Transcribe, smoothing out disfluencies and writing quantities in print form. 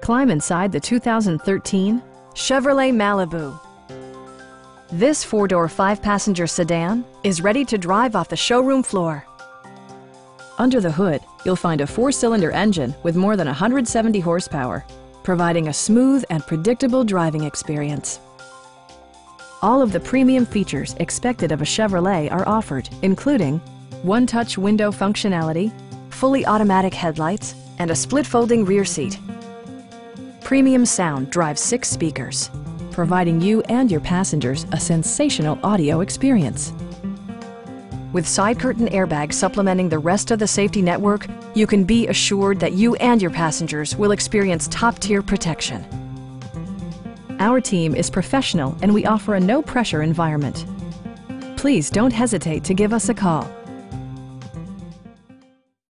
Climb inside the 2013 Chevrolet Malibu. This four-door, five-passenger sedan is ready to drive off the showroom floor. Under the hood, you'll find a four-cylinder engine with more than 170 horsepower, providing a smooth and predictable driving experience. All of the premium features expected of a Chevrolet are offered, including one-touch window functionality, fully automatic headlights, and a split-folding rear seat. Premium sound drives 6 speakers, providing you and your passengers a sensational audio experience. With side curtain airbags supplementing the rest of the safety network, you can be assured that you and your passengers will experience top-tier protection. Our team is professional and we offer a no-pressure environment. Please don't hesitate to give us a call.